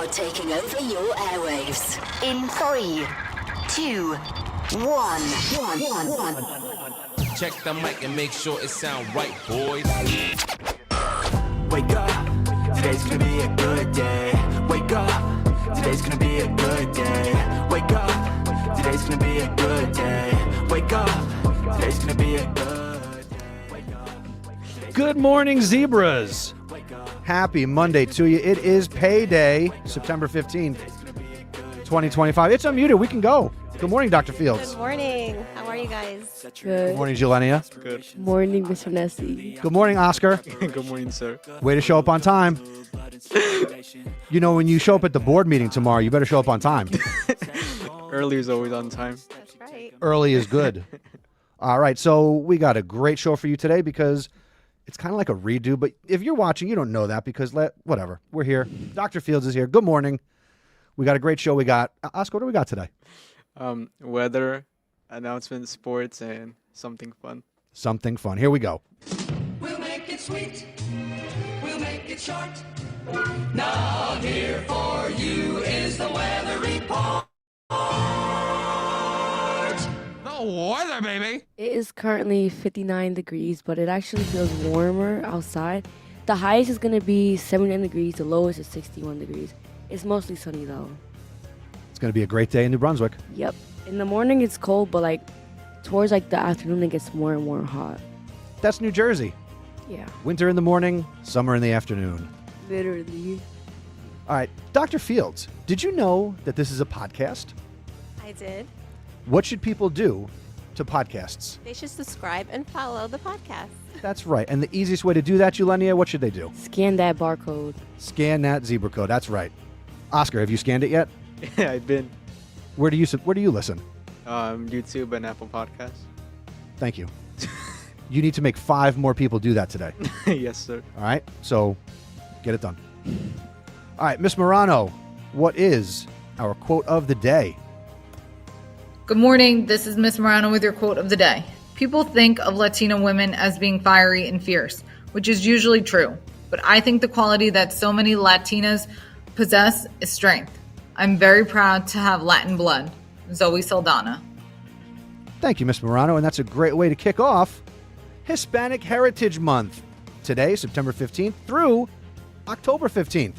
Now taking over your airwaves. In 3, 2, 1. Check the mic and make sure it sound right, boys. Wake up, today's gonna be a good day. Wake up, today's gonna be a good day. Wake up, today's gonna be a good day. Wake up, today's gonna be a good day. Wake up. Good morning, zebras. Happy Monday to you. It is payday, September 15th, 2025. It's unmuted. We can go. Good morning, Dr. Fields. Good morning. How are you guys? Good Good morning, Jelenia. Good. morning, Mr. Nessie. Good morning, Oscar. Good morning, sir. Way to show up on time. You know, when you show up at the board meeting tomorrow, you better show up on time. Early is always on time. That's right. Early is good. All right, so we got a great show for you today because it's kind of like a redo, but if you're watching, you don't know that because whatever. We're here. Dr. Fields is here. Good morning. We got a great show. We got, Oscar, what do we got today? Weather, announcements, sports, and something fun. Something fun. Here we go. We'll make it sweet. We'll make it short. Now here for you is the weather report. The weather, baby. It is currently 59 degrees, but it actually feels warmer outside. The highest is going to be 79 degrees. The lowest is 61 degrees. It's mostly sunny, though. It's going to be a great day in New Brunswick. Yep. In the morning, it's cold, but, towards, the afternoon, it gets more and more hot. That's New Jersey. Yeah. Winter in the morning, summer in the afternoon. Literally. All right, Dr. Fields, did you know that this is a podcast? I did. What should people do to podcasts? They should subscribe and follow the podcast. That's right. And the easiest way to do that, Julenia, what should they do? Scan that barcode. Scan that zebra code. That's right. Oscar, have you scanned it yet? Yeah, I've been Where do you listen? YouTube and Apple Podcasts. Thank you. You need to make 5 more people do that today. Yes, sir. All right? So get it done. All right, Miss Morano, what is our quote of the day? Good morning. This is Miss Morano with your quote of the day. People think of Latina women as being fiery and fierce, which is usually true. But I think the quality that so many Latinas possess is strength. I'm very proud to have Latin blood. Zoe Saldana. Thank you, Miss Morano, and that's a great way to kick off Hispanic Heritage Month. Today, September 15th through October 15th.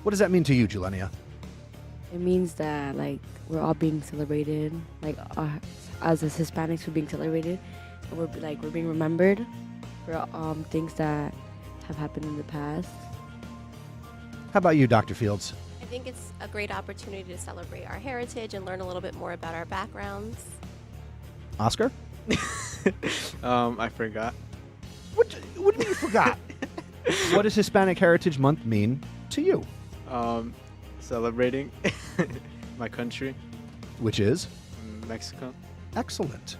What does that mean to you, Julenia? It means that, we're all being celebrated. As Hispanics, we're being celebrated. And we're being remembered for things that have happened in the past. How about you, Dr. Fields? I think it's a great opportunity to celebrate our heritage and learn a little bit more about our backgrounds. Oscar? I forgot. What do you mean you forgot? What does Hispanic Heritage Month mean to you? Celebrating my country, Which is? Mexico. Excellent.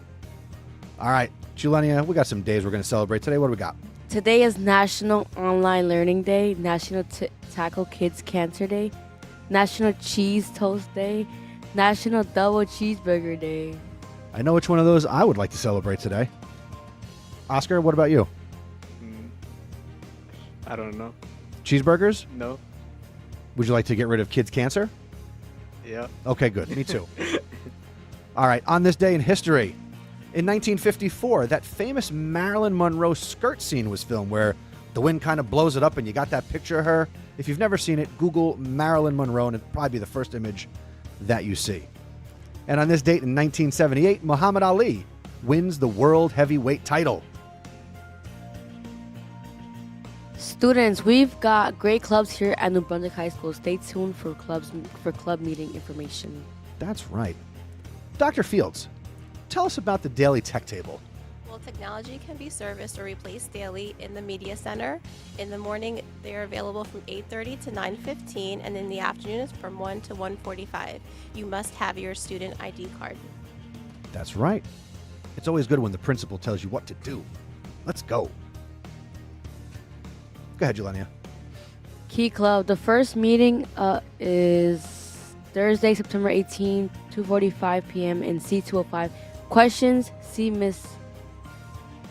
All right, Julenia, we got some days we're going to celebrate today. What do we got? Today is National Online Learning Day, National Tackle Kids Cancer Day, National Cheese Toast Day, National Double Cheeseburger Day. I know which one of those I would like to celebrate today. Oscar, what about you? I don't know. Cheeseburgers? No. Would you like to get rid of kids' cancer? Yeah. Okay, good. Me too. All right, on this day in history, in 1954, that famous Marilyn Monroe skirt scene was filmed where the wind kind of blows it up and you got that picture of her. If you've never seen it, Google Marilyn Monroe and it'll probably be the first image that you see. And on this date in 1978, Muhammad Ali wins the world heavyweight title. Students, we've got great clubs here at New Brunswick High School. Stay tuned for club meeting information. That's right. Dr. Fields, tell us about the Daily Tech Table. Well, technology can be serviced or replaced daily in the Media Center. In the morning, they're available from 8:30 to 9:15, and in the afternoon, it's from 1 to 1:45. You must have your student ID card. That's right. It's always good when the principal tells you what to do. Let's go. Go ahead, Jelenia. Key Club, the first meeting is Thursday, September 18th, 2:45 p.m. in C205. Questions, see Miss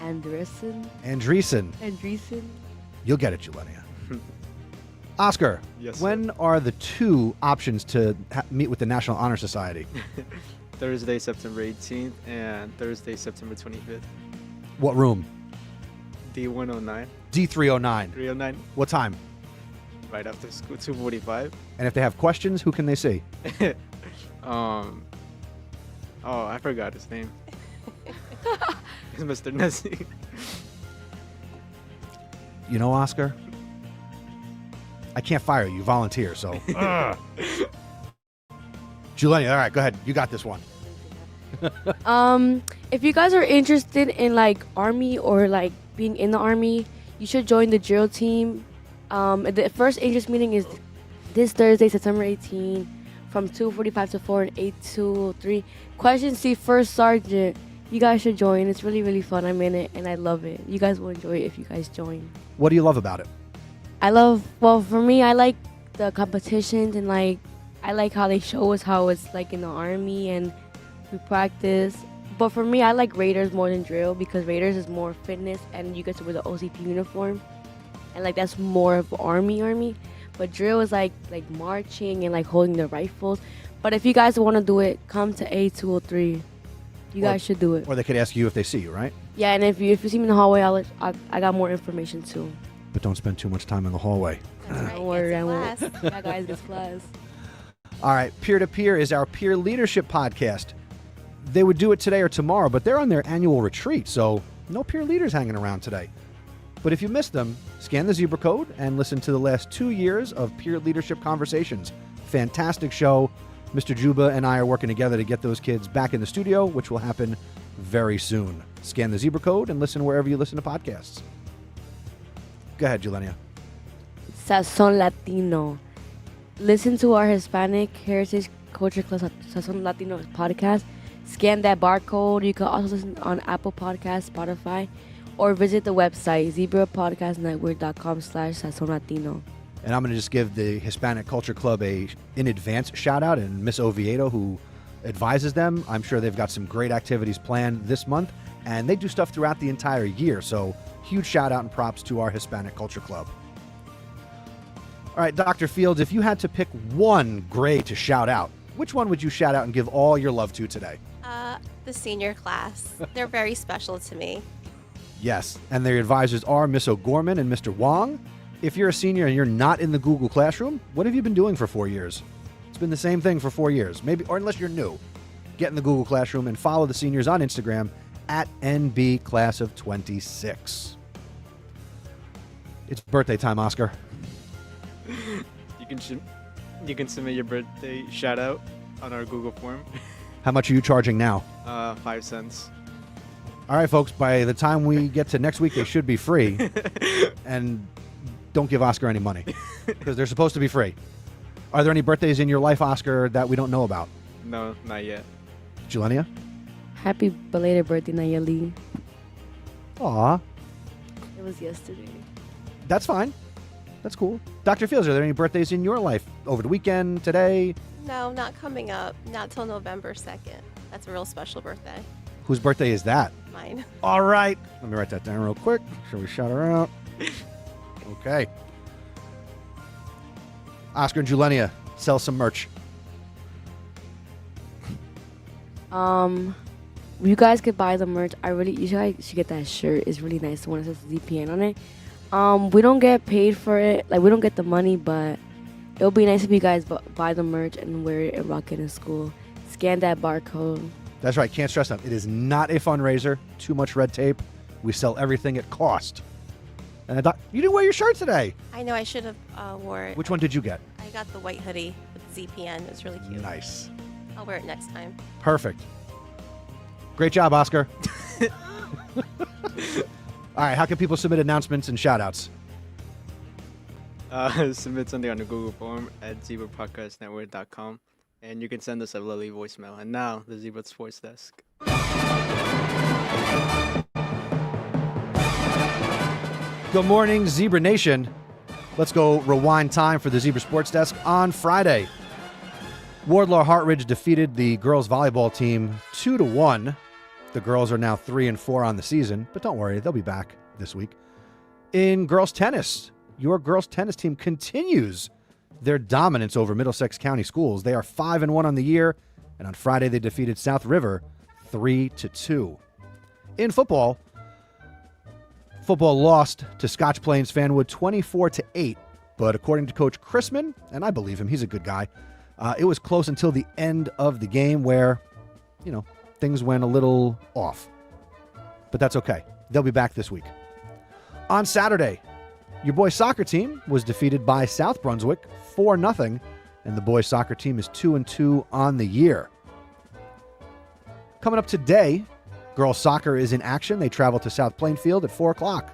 Andreessen. Andreessen. Andreessen. You'll get it, Jelenia. Oscar, Yes, sir. when are the 2 options to meet with the National Honor Society? Thursday, September 18th, and Thursday, September 25th. What room? D109, D309. 309, What time? right after school, 2:45. And if they have questions, who can they see? Oh, I forgot his name. It's Mr. Nessie. You know, Oscar, I can't fire you. You volunteer, so. Juliana, all right, go ahead. You got this one. If you guys are interested in like army or like being in the army, you should join the drill team. The first interest meeting is this Thursday, September 18, from 2:45 to 4 and 8 to 3. Question C, first sergeant. You guys should join. It's really, really fun. I'm in it and I love it. You guys will enjoy it if you guys join. What do you love about it? Well, for me, I like the competitions and like I like how they show us how it's like in the army and we practice. But for me, I like Raiders more than drill because Raiders is more fitness and you get to wear the OCP uniform. And like that's more of army. But drill is like marching and like holding the rifles. But if you guys want to do it, come to A203. You guys should do it. Or they could ask you if they see you, right? Yeah, and if you see me in the hallway, I got more information too. But don't spend too much time in the hallway. That's right. Don't worry, I won't. Class. Yeah, guys, get class. All right, Peer to Peer is our peer leadership podcast. They would do it today or tomorrow, but they're on their annual retreat, so no peer leaders hanging around today. But if you missed them, scan the Zebra Code and listen to the last 2 years of peer leadership conversations. Fantastic show. Mr. Juba and I are working together to get those kids back in the studio, which will happen very soon. Scan the Zebra Code and listen wherever you listen to podcasts. Go ahead, Julenia. Sazon Latino. Listen to our Hispanic Heritage Culture Club Sazon Latino podcast. Scan that barcode. You can also listen on Apple Podcasts, Spotify, or visit the website zebrapodcastnetwork.com/Sazon Latino. And I'm going to just give the Hispanic Culture Club a in advance shout out, and Miss Oviedo, who advises them. I'm sure they've got some great activities planned this month, and they do stuff throughout the entire year. So huge shout out and props to our Hispanic Culture Club. All right, Dr. Fields, if you had to pick one grade to shout out, which one would you shout out and give all your love to today? The senior class. They're very special to me. Yes, and their advisors are Miss O'Gorman and Mr. Wong. If you're a senior and you're not in the Google Classroom, what have you been doing for 4 years? It's been the same thing for 4 years, maybe, or unless you're new. Get in the Google Classroom and follow the seniors on Instagram at NB Class of 26. It's birthday time, Oscar. You can submit your birthday shout out on our Google form. How much are you charging now? 5 cents. All right, folks, by the time we get to next week, they should be free. And don't give Oscar any money because they're supposed to be free. Are there any birthdays in your life, Oscar, that we don't know about? No, not yet. Julenia? Happy belated birthday, Nayeli. Aw, It was yesterday. that's fine. That's cool. Dr. Fields, are there any birthdays in your life over the weekend, today? No, not coming up. Not till November 2nd. That's a real special birthday. Whose birthday is that? Mine. All right. Let me write that down real quick. Shall we shout her out? Okay. Oscar and Julenia, sell some merch. You guys could buy the merch. You guys should get that shirt. It's really nice. The one that says ZPN on it. We don't get paid for it. Like, we don't get the money, but it'll be nice if you guys buy the merch and wear it and rock it in school. Scan that barcode. That's right. Can't stress enough. It is not a fundraiser. Too much red tape. We sell everything at cost. And you didn't wear your shirt today. I know I should have wore it. Which one did you get? I got the white hoodie with ZPN. It was really cute. Nice. I'll wear it next time. Perfect. Great job, Oscar. All right. How can people submit announcements and shout outs? Submit something on the Google form at zebrapodcastnetwork.com. And you can send us a lovely voicemail. And now, the Zebra Sports Desk. Good morning, Zebra Nation. Let's go rewind time for the Zebra Sports Desk on Friday. Wardlaw Hartridge defeated the girls volleyball team 2-1. The girls are now 3-4 on the season, but don't worry, they'll be back this week. In girls tennis, your girls' tennis team continues their dominance over Middlesex County schools. They are 5-1 on the year, and on Friday they defeated South River 3-2. In football lost to Scotch Plains Fanwood 24-8, but according to Coach Chrisman, and I believe him, he's a good guy, it was close until the end of the game where, things went a little off. But that's okay. They'll be back this week. On Saturday, your boys' soccer team was defeated by South Brunswick 4-0, and the boys' soccer team is 2-2 on the year. Coming up today, girls' soccer is in action. They travel to South Plainfield at 4 o'clock.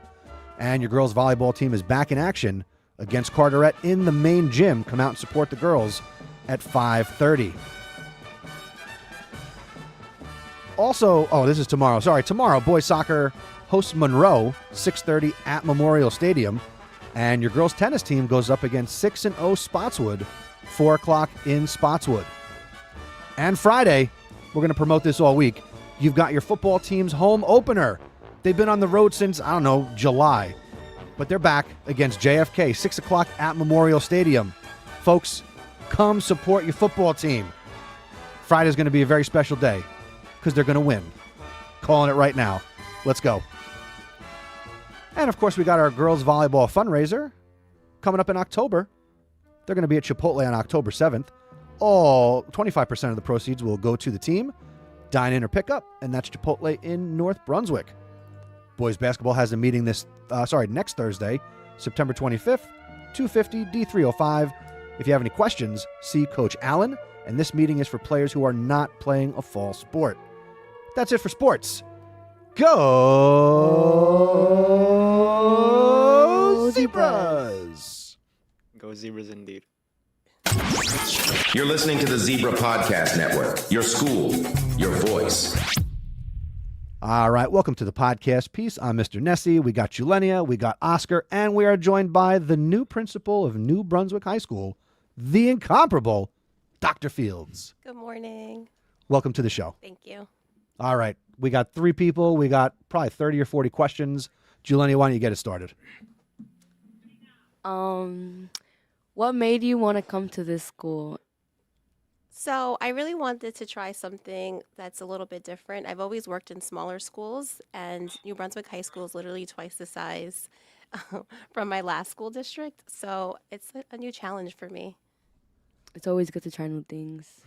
And your girls' volleyball team is back in action against Carteret in the main gym. Come out and support the girls at 5:30. Also, this is tomorrow. Sorry, tomorrow, boys' soccer hosts Monroe, 6:30 at Memorial Stadium. And your girls' tennis team goes up against 6-0 Spotswood, 4 o'clock in Spotswood. And Friday, we're going to promote this all week. You've got your football team's home opener. They've been on the road since, July. But they're back against JFK, 6 o'clock at Memorial Stadium. Folks, come support your football team. Friday's going to be a very special day because they're going to win. Calling it right now. Let's go. And, of course, we got our girls volleyball fundraiser coming up in October. They're going to be at Chipotle on October 7th. All 25% of the proceeds will go to the team. Dine in or pick up, and that's Chipotle in North Brunswick. Boys basketball has a meeting next Thursday, September 25th, 250 D305. If you have any questions, see Coach Allen, and this meeting is for players who are not playing a fall sport. That's it for sports. Go Zebras! Go Zebras indeed. You're listening to the Zebra Podcast Network. Your school, your voice. All right, welcome to the podcast piece. I'm Mr. Nessie. We got Julenia, we got Oscar, and we are joined by the new principal of New Brunswick High School, the incomparable Dr. Fields. Good morning. Welcome to the show. Thank you. All right, we got 3 people. We got probably 30 or 40 questions. Julenia, why don't you get it started? What made you want to come to this school? So I really wanted to try something that's a little bit different. I've always worked in smaller schools, and New Brunswick High School is literally twice the size from my last school district. So it's a new challenge for me. It's always good to try new things.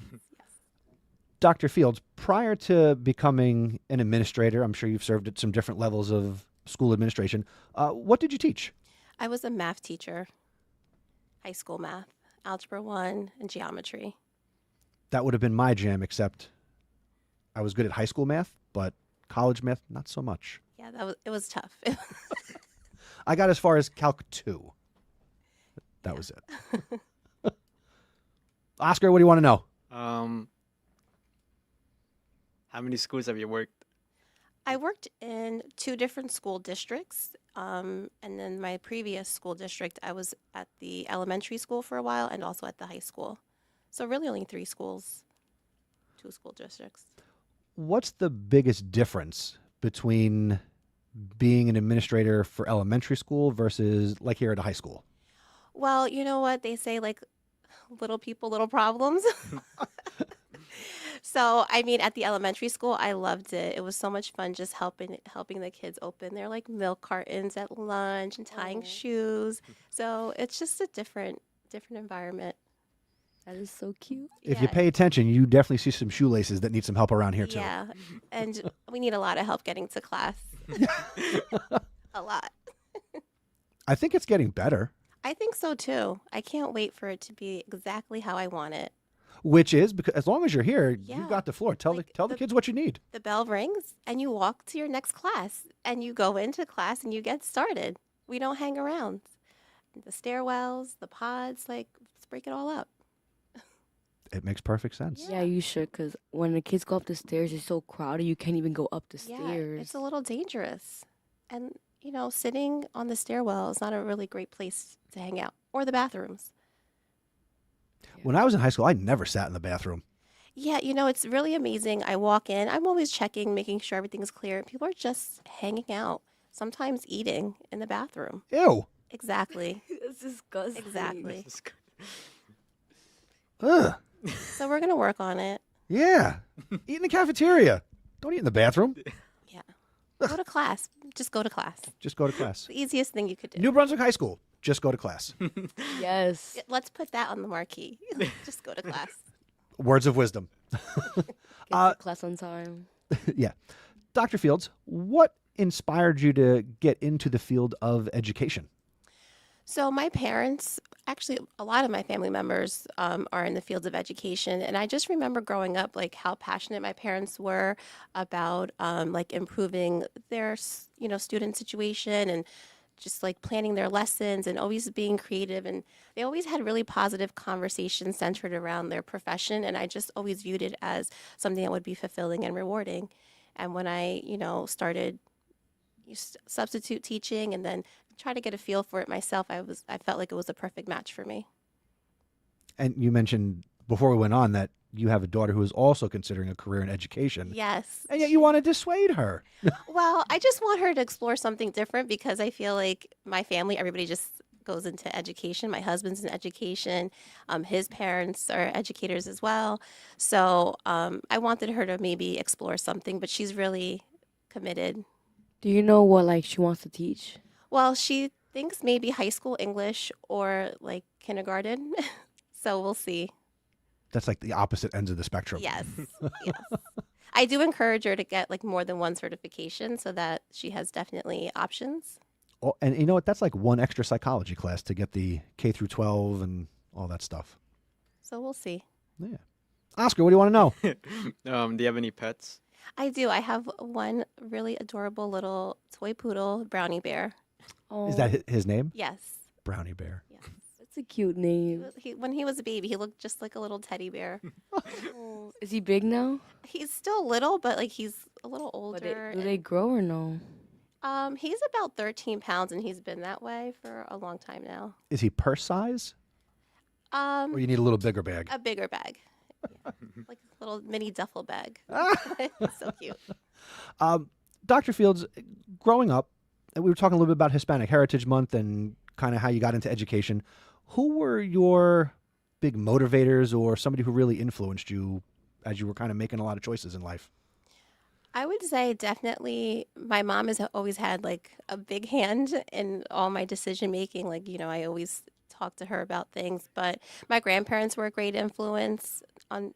Dr. Fields, prior to becoming an administrator, I'm sure you've served at some different levels of school administration. What did you teach? I was a math teacher, high school math, algebra 1, and geometry. That would have been my jam, except I was good at high school math, but college math, not so much. Yeah, it was tough. I got as far as Calc 2. That was it. Oscar, what do you want to know? How many schools have you worked? I worked in 2 different school districts, and then my previous school district, I was at the elementary school for a while and also at the high school. So really only 3 schools, 2 school districts. What's the biggest difference between being an administrator for elementary school versus like here at a high school? Well, you know what? They say, like, little people, little problems. So, I mean, at the elementary school, I loved it. It was so much fun just helping the kids open their, like, milk cartons at lunch and tying shoes. So it's just a different environment. That is so cute. If you pay attention, you definitely see some shoelaces that need some help around here, too. Yeah, and we need a lot of help getting to class. A lot. I think it's getting better. I think so, too. I can't wait for it to be exactly how I want it. Which is, because as long as you're here, Yeah. you've got the floor. Tell the kids what you need. The bell rings, and you walk to your next class, and you go into class, and you get started. We don't hang around. The stairwells, the pods, like, let's break it all up. It makes perfect sense. Yeah, you should, because when the kids go up the stairs, it's so crowded, you can't even go up the Yeah, stairs. it's a little dangerous. And, sitting on the stairwell is not a really great place to hang out, or the bathrooms. When I was in high school, I never sat in the bathroom. Yeah, it's really amazing. I walk in, I'm always checking, making sure everything's clear. People are just hanging out, sometimes eating in the bathroom. Ew. Exactly. It's disgusting. Exactly. Ugh. So we're gonna work on it. Yeah. Eat in the cafeteria. Don't eat in the bathroom. Yeah. Go to class. Just go to class. Just go to class. The easiest thing you could do. New Brunswick High School. Just go to class. Yes. Let's put that on the marquee. Just go to class. Words of wisdom. Get to class on time. Yeah. Dr. Fields, what inspired you to get into the field of education? So my parents, actually a lot of my family members are in the fields of education. And I just remember growing up, like how passionate my parents were about like improving their, student situation and just like planning their lessons and always being creative. And they always had really positive conversations centered around their profession. And I just always viewed it as something that would be fulfilling and rewarding. And when I, started substitute teaching and then try to get a feel for it myself, I felt like it was a perfect match for me. And you mentioned before we went on that you have a daughter who is also considering a career in education. Yes. And yet you want to dissuade her. Well, I just want her to explore something different because I feel like my family, everybody just goes into education. My husband's in education. His parents are educators as well. So I wanted her to maybe explore something, but she's really committed. Do you know what like she wants to teach? Well, she thinks maybe high school English or like kindergarten. So we'll see. That's like the opposite ends of the spectrum. Yes. Yes. I do encourage her to get like more than one certification so that she has definitely options. Oh, and you know what? That's like one extra psychology class to get the K through 12 and all that stuff. So we'll see. Yeah. Oscar, what do you want to know? Do you have any pets? I do. I have one really adorable little toy poodle, Brownie Bear. Oh, Is that his name? Yes. Brownie Bear. Yes. that's a cute name. When he was a baby, he looked just like a little teddy bear. Oh, is he big now? He's still little, but like he's a little But older. do they grow or no? He's about 13 pounds, and he's been that way for a long time now. Is he purse size? Or you need a little bigger bag? A bigger bag. Yeah. Like a little mini duffel bag. So cute. Dr. Fields, growing up, and we were talking a little bit about Hispanic Heritage Month and kind of how you got into education. Who were your big motivators or somebody who really influenced you as you were kind of making a lot of choices in life? I would say definitely my mom has always had like a big hand in all my decision making. Like, I always talk to her about things, but my grandparents were a great influence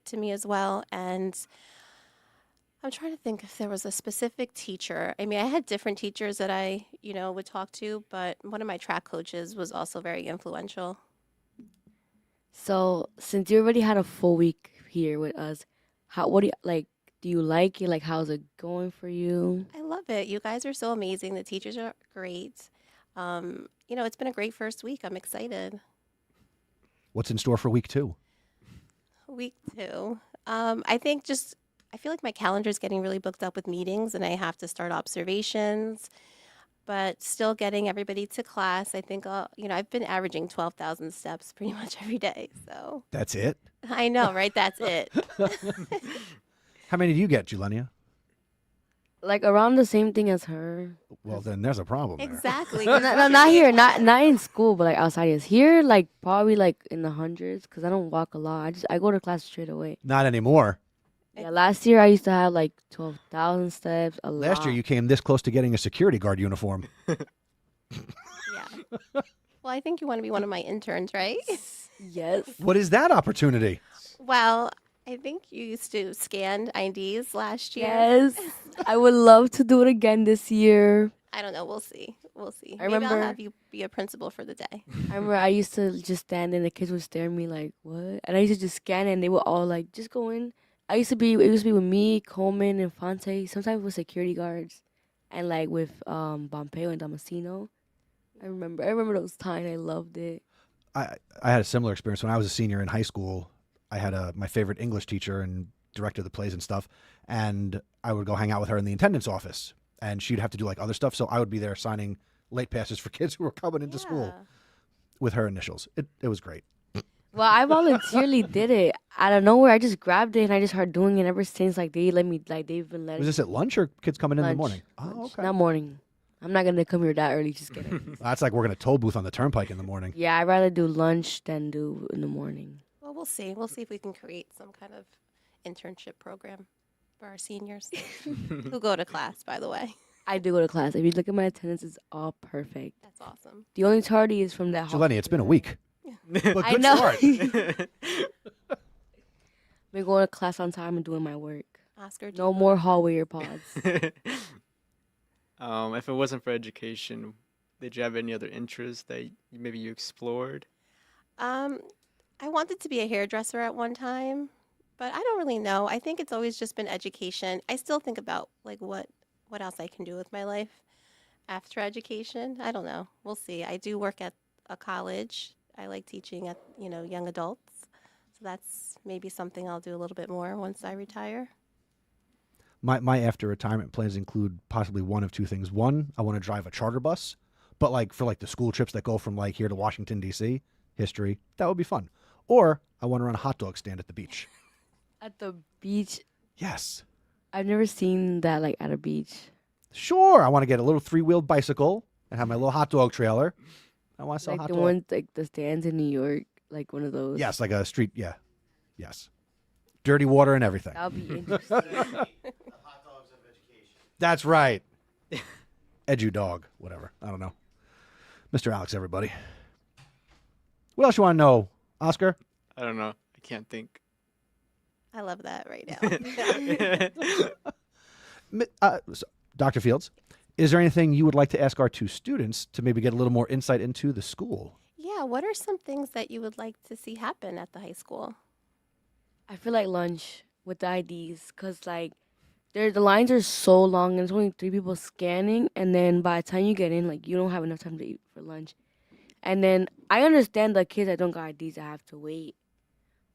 to me as well. And I'm trying to think if there was a specific teacher. I mean, I had different teachers that I, would talk to, but one of my track coaches was also very influential. So since you already had a full week here with us, what do you like? Do you like it? Like, how's it going for you? I love it. You guys are so amazing. The teachers are great. It's been a great first week. I'm excited. What's in store for week 2? Week 2. I feel like my calendar is getting really booked up with meetings and I have to start observations, but still getting everybody to class. I think, I've been averaging 12,000 steps pretty much every day. So That's it? I know, right? That's it. How many do you get, Julenia? Like around the same thing as her. Well, then there's a problem there. Exactly. No, not here, not in school, but like outside. Is here like probably like in the hundreds because I don't walk a lot. I go to class straight away. Not anymore. Yeah, last year I used to have like 12,000 steps. Last year you came this close to getting a security guard uniform. Yeah. Well, I think you want to be one of my interns, right? Yes. What is that opportunity? Well, I think you used to scan IDs last year. Yes. I would love to do it again this year. I don't know. We'll see. Maybe remember- I'll have you be a principal for the day. I remember I used to just stand and the kids would stare at me like, what? And I used to just scan and they would all like, just go in. It used to be with me, Coleman, and Fonte. Sometimes with security guards. And like with Pompeo and Damasceno. I remember those times. I loved it. I had a similar experience when I was a senior in high school. I had my favorite English teacher and director of the plays and stuff, and I would go hang out with her in the attendance office, and she'd have to do like other stuff, so I would be there signing late passes for kids who were coming into school with her initials. It was great. Well, I voluntarily did it. Out of nowhere, I just grabbed it and I just started doing it ever since. Like, they let me, like, they've been letting Was this at lunch or kids coming in the Lunch. morning? Lunch. Oh, okay. Not morning. I'm not gonna come here that early. Just kidding. That's like working a toll booth on the turnpike in the morning. Yeah, I'd rather do lunch than do in the morning. Well, we'll see. We'll see if we can create some kind of internship program for our seniors who go to class, by the way. I do go to class. If you look at my attendance, it's all perfect. That's awesome. The only tardy is from that. Jeleni, it's been a week. But good I know. start. Been going to class on time and doing my work. Oscar, do No you- more hallway or pods. If it wasn't for education, did you have any other interests that maybe you explored? I wanted to be a hairdresser at one time, but I don't really know. I think it's always just been education. I still think about like what else I can do with my life after education. I don't know. We'll see. I do work at a college. I like teaching at, young adults. So that's maybe something I'll do a little bit more once I retire. My after retirement plans include possibly one of two things. One, I want to drive a charter bus, but like for like the school trips that go from like here to Washington, D.C., history, that would be fun. Or I want to run a hot dog stand at the beach. At the beach, Yes. I've never seen that like at a beach. Sure. I want to get a little 3-wheeled bicycle and have my little hot dog trailer. I want to sell Like hot the dog. ones like the stands in New York, like one of those. Yes, like a street. Yeah. Yes. Dirty water and everything. That'll be interesting. That's right. Edu dog, whatever. I don't know. Mr. Alex, everybody. What else you want to know, Oscar? I don't know. I can't think. I love that right now. Dr. Fields, is there anything you would like to ask our two students to maybe get a little more insight into the school? Yeah, what are some things that you would like to see happen at the high school? I feel like lunch with the IDs, cause like the lines are so long and there's only 3 people scanning, and then by the time you get in, like you don't have enough time to eat for lunch. And then I understand the kids that don't got IDs that have to wait,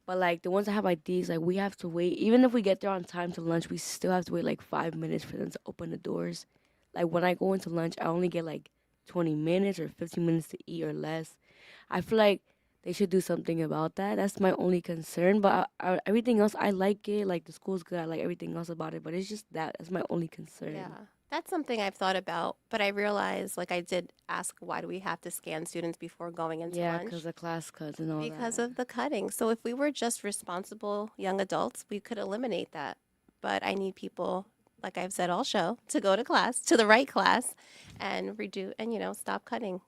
but like the ones that have IDs, like we have to wait. Even if we get there on time to lunch, we still have to wait like 5 minutes for them to open the doors. Like when I go into lunch, I only get like 20 minutes or 15 minutes to eat or less. I feel like they should do something about that. That's my only concern. But everything else, I like it. Like the school's good. I like everything else about it. But it's just that's my only concern. Yeah, that's something I've thought about, but I realized, like I did ask, why do we have to scan students before going into Yeah, lunch? because of class cuts and all that. Because of the cutting. So if we were just responsible young adults, we could eliminate that. But I need people, like I've said all show, to go to class, to the right class, and stop cutting.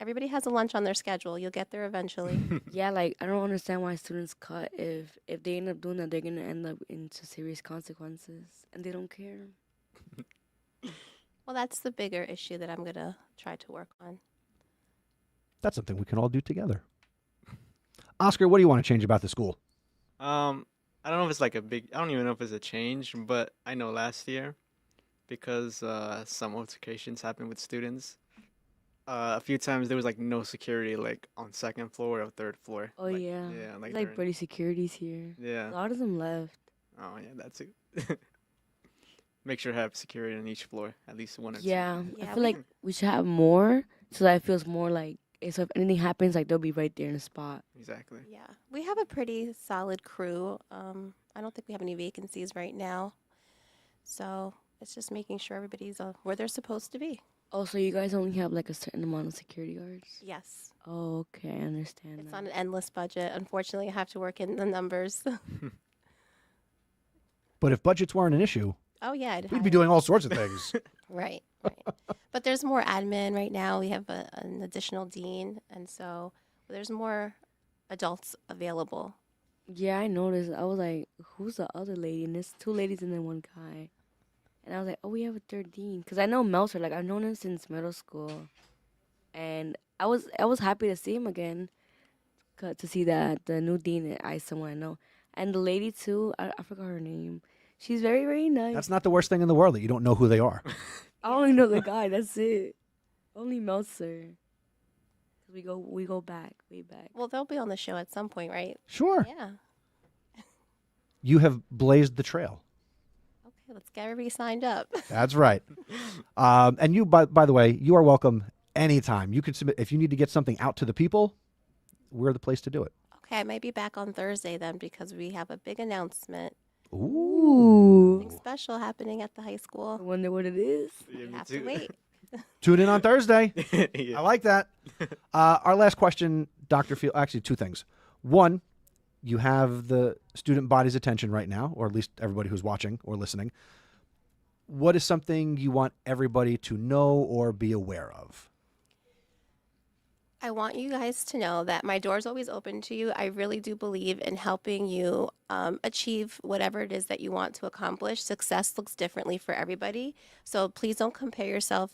Everybody has a lunch on their schedule. You'll get there eventually. Yeah, like I don't understand why students cut. If they end up doing that, they're gonna end up into serious consequences, and they don't care. Well, that's the bigger issue that I'm gonna try to work on. That's something we can all do together. Oscar, what do you want to change about the school? I don't know if it's like a big. I don't even know if it's a change, but I know last year, because some altercations happened with students. A few times there was like no security, like on second floor or third floor. Oh like, yeah, yeah, like like during- Brady securities here. A yeah. lot of them left. Oh yeah, that's it. Make sure to have security on each floor, at least one or two. Yeah, Yeah, I feel like we should have more, so that it feels more like so if anything happens, like they'll be right there in the spot. Exactly. Yeah, we have a pretty solid crew. I don't think we have any vacancies right now. So it's just making sure everybody's where they're supposed to be. Oh, so you guys only have like a certain amount of security guards? Yes. Oh, okay, I understand. It's that. on an endless budget. Unfortunately, I have to work in the numbers. But if budgets weren't an issue, Oh, yeah. we'd be doing all sorts of things. Right. But there's more admin right now. We have an additional dean. And so there's more adults available. Yeah, I noticed. I was like, who's the other lady? And there's 2 ladies and then 1 guy. And I was like, oh, we have a 3rd dean. Because I know Meltzer, like, I've known him since middle school. And I was happy to see him again. To see that the new dean is someone I know. And the lady, too, I forgot her name. She's very, very nice. That's not the worst thing in the world that you don't know who they are. I only know the guy. That's it. Only Meltzer. We go back, way back. Well, they'll be on the show at some point, right? Sure. Yeah. You have blazed the trail. Okay, let's get everybody signed up. That's right. And you, by the way, you are welcome anytime. You can submit if you need to get something out to the people. We're the place to do it. Okay, I might be back on Thursday then because we have a big announcement. Ooh. Something special happening at the high I school. wonder what it is. Yeah, You me have too. to wait. Tune in on Thursday. Yeah. I like that. Our last question, Dr. Field, actually two things. One, you have the student body's attention right now, or at least everybody who's watching or listening. What is something you want everybody to know or be aware of? I want you guys to know that my door's always open to you. I really do believe in helping you achieve whatever it is that you want to accomplish. Success looks differently for everybody. So please don't compare yourself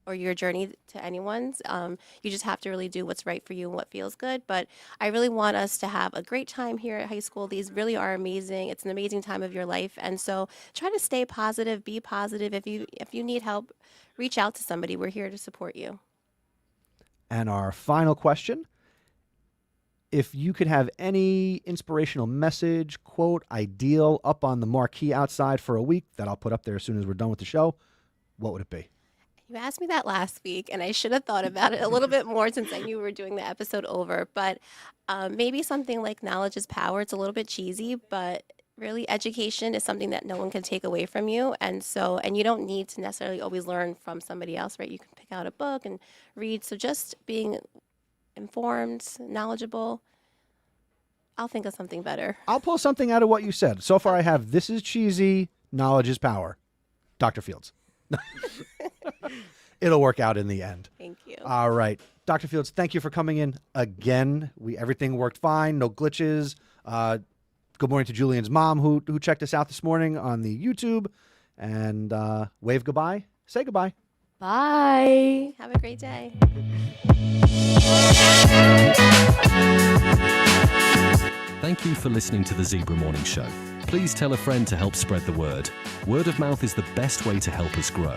or your journey to anyone's. You just have to really do what's right for you and what feels good. But I really want us to have a great time here at high school. These really are amazing. It's an amazing time of your life. And so try to stay positive, be positive. If you need help, reach out to somebody. We're here to support you. And our final question, if you could have any inspirational message, quote, ideal up on the marquee outside for a week that I'll put up there as soon as we're done with the show, what would it be? You asked me that last week, and I should have thought about it a little bit more since I knew we were doing the episode over. But maybe something like knowledge is power. It's a little bit cheesy, but really education is something that no one can take away from you. And you don't need to necessarily always learn from somebody else, right? You can pick out a book and read. So just being informed, knowledgeable. I'll think of something better. I'll pull something out of what you said. So far I have, this is cheesy, knowledge is power. Dr. Fields. It'll work out in the end. Thank you. All right. Dr. Fields, thank you for coming in again. Everything worked fine, no glitches. Good morning to Julian's mom who checked us out this morning on the YouTube. And wave goodbye. Say goodbye. Bye. Have a great day. Thank you for listening to the Zebra Morning Show. Please tell a friend to help spread the word. Word of mouth is the best way to help us grow.